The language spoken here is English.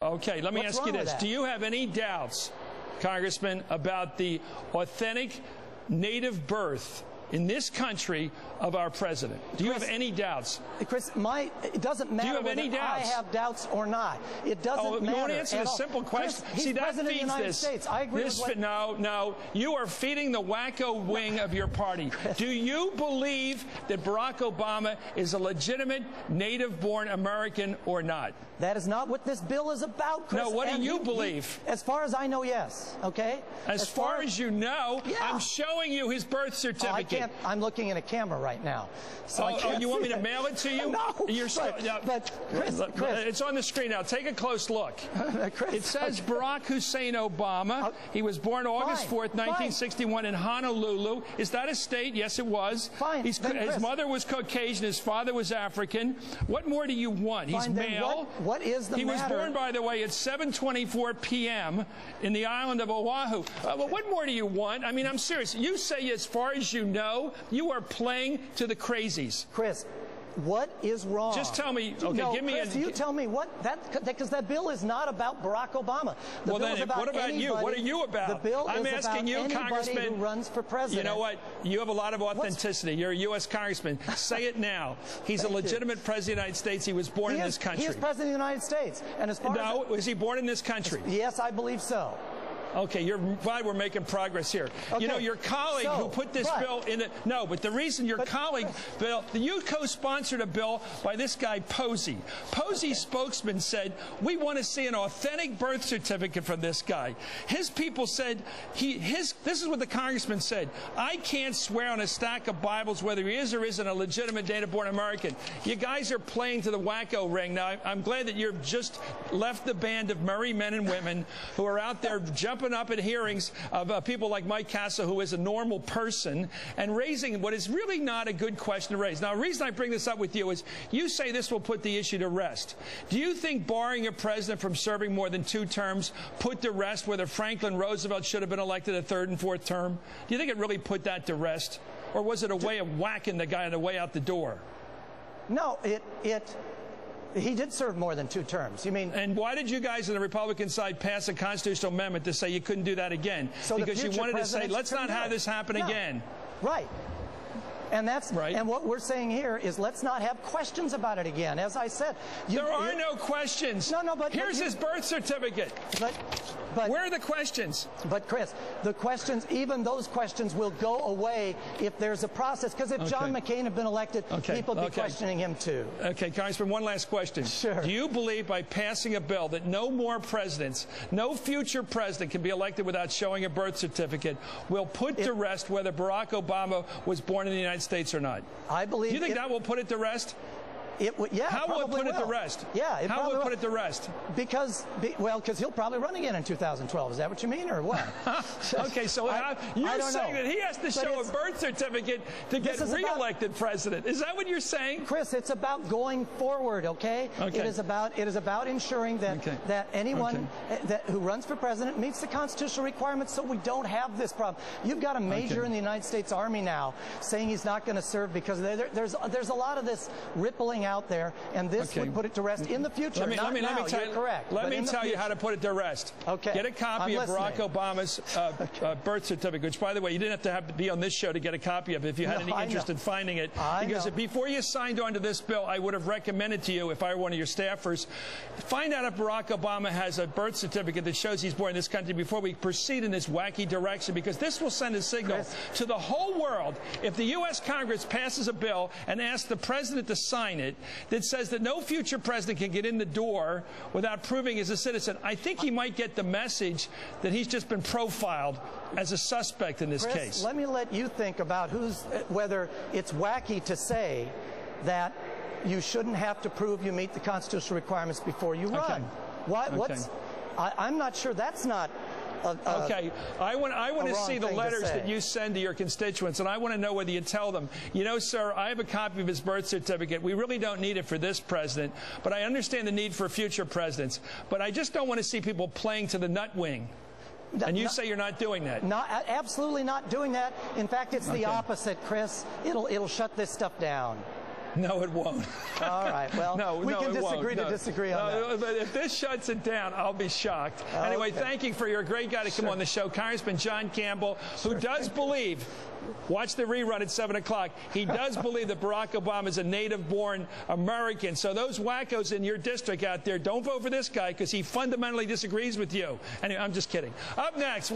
Okay, let me ask you this. Do you have any doubts, Congressman, about the authentic native birth in this country of our president? Do you have any doubts? Chris, it doesn't matter. Do you have any doubts? I have doubts or not. It doesn't matter. You want to answer the simple question? Chris, he's president of the United States. I agree with what... No. You are feeding the wacko wing of your party. Do you believe that Barack Obama is a legitimate native-born American or not? That is not what this bill is about, Chris. No, what do you believe? As far as I know, yes. Okay? As far as you know, yeah. I'm showing you his birth certificate. I'm looking at a camera right now. So you want me to mail it to you? No. But Chris, it's on the screen now. Take a close look. Chris, it says Barack Hussein Obama. He was born August 4th, 1961 in Honolulu. Is that a state? Yes, it was. Fine. His mother was Caucasian. His father was African. What more do you want? He's male. What is the matter? He was born, by the way, at 7:24 p.m. in the island of Oahu. Well, what more do you want? I mean, I'm serious. You say, as far as you know, you are playing to the crazies. Chris, what is wrong? Just tell me. Okay, give me Chris, you tell me what because that bill is not about Barack Obama. Well, then, what about you? What are you about? The bill I'm is asking about you, Congressman, who runs for president. You know what? You have a lot of authenticity. You're a U.S. Congressman. Say it now. He's a legitimate president of the United States. He was born in this country. He is president of the United States. And as far was he born in this country? Yes, I believe so. Okay, you're glad we're making progress here. Okay. You know, your colleague who put this bill in it. No, but the reason your colleague, Bill, you co-sponsored a bill by this guy, Posey. Posey's spokesman said, we want to see an authentic birth certificate from this guy. His people said, this is what the congressman said, I can't swear on a stack of Bibles whether he is or isn't a legitimate native-born American. You guys are playing to the wacko ring. Now, I'm glad that you've just left the band of merry men and women who are out there jumping up at hearings of people like Mike Cassa, who is a normal person, and raising what is really not a good question to raise. Now, the reason I bring this up with you is you say this will put the issue to rest. Do you think barring a president from serving more than 2 terms put to rest whether Franklin Roosevelt should have been elected a 3rd and 4th term? Do you think it really put that to rest? Or was it a way of whacking the guy on the way out the door? No, he did serve more than 2 terms. You mean? And why did you guys on the Republican side pass a constitutional amendment to say you couldn't do that again? So because you wanted to say, let's not have this happen again. Right. And that's right. And what we're saying here is let's not have questions about it again. As I said, there are no questions. No, but here's his birth certificate. But where are the questions? But Chris, the questions, even those questions, will go away if there's a process. Because if John McCain had been elected, people would be questioning him too. Okay, Congressman, one last question. Sure. Do you believe by passing a bill that no more presidents, no future president can be elected without showing a birth certificate, will put to rest whether Barack Obama was born in the United States or not? I believe. Do you think that will put it to rest? It would, yeah. How will it put it to rest? Yeah. How will it put it to rest? Because he'll probably run again in 2012. Is that what you mean, or what? Okay, so you're saying that he has to show a birth certificate to get reelected president. Is that what you're saying? Chris, it's about going forward, okay? It is about ensuring that anyone who runs for president meets the constitutional requirements so we don't have this problem. You've got a major in the United States Army now saying he's not going to serve because there's a lot of this rippling out there, and this would put it to rest in the future. Let me tell you, correct. Let me tell you how to put it to rest. Okay. Get a copy of Barack Obama's birth certificate, which, by the way, you didn't have to be on this show to get a copy of it if you had any interest in finding it. Because before you signed on to this bill, I would have recommended to you, if I were one of your staffers, find out if Barack Obama has a birth certificate that shows he's born in this country before we proceed in this wacky direction, because this will send a signal to the whole world. If the U.S. Congress passes a bill and asks the president to sign it, that says that no future president can get in the door without proving he's a citizen, I think he might get the message that he's just been profiled as a suspect in this case. Let me let you think about whether it's wacky to say that you shouldn't have to prove you meet the constitutional requirements before you run. I'm not sure that's not. Okay, I want to see the letters that you send to your constituents, and I want to know whether you tell them, you know, sir, I have a copy of his birth certificate. We really don't need it for this president, but I understand the need for future presidents. But I just don't want to see people playing to the nut wing. And you say you're not doing that. Absolutely not doing that. In fact, it's the opposite, Chris. It'll shut this stuff down. No, it won't. All right. Well, we can disagree to disagree on that. But if this shuts it down, I'll be shocked. Anyway, thank you for your great guy to come on the show, Congressman John Campbell, who does believe, watch the rerun at 7 o'clock, he does believe that Barack Obama is a native-born American. So those wackos in your district out there, don't vote for this guy because he fundamentally disagrees with you. Anyway, I'm just kidding. Up next.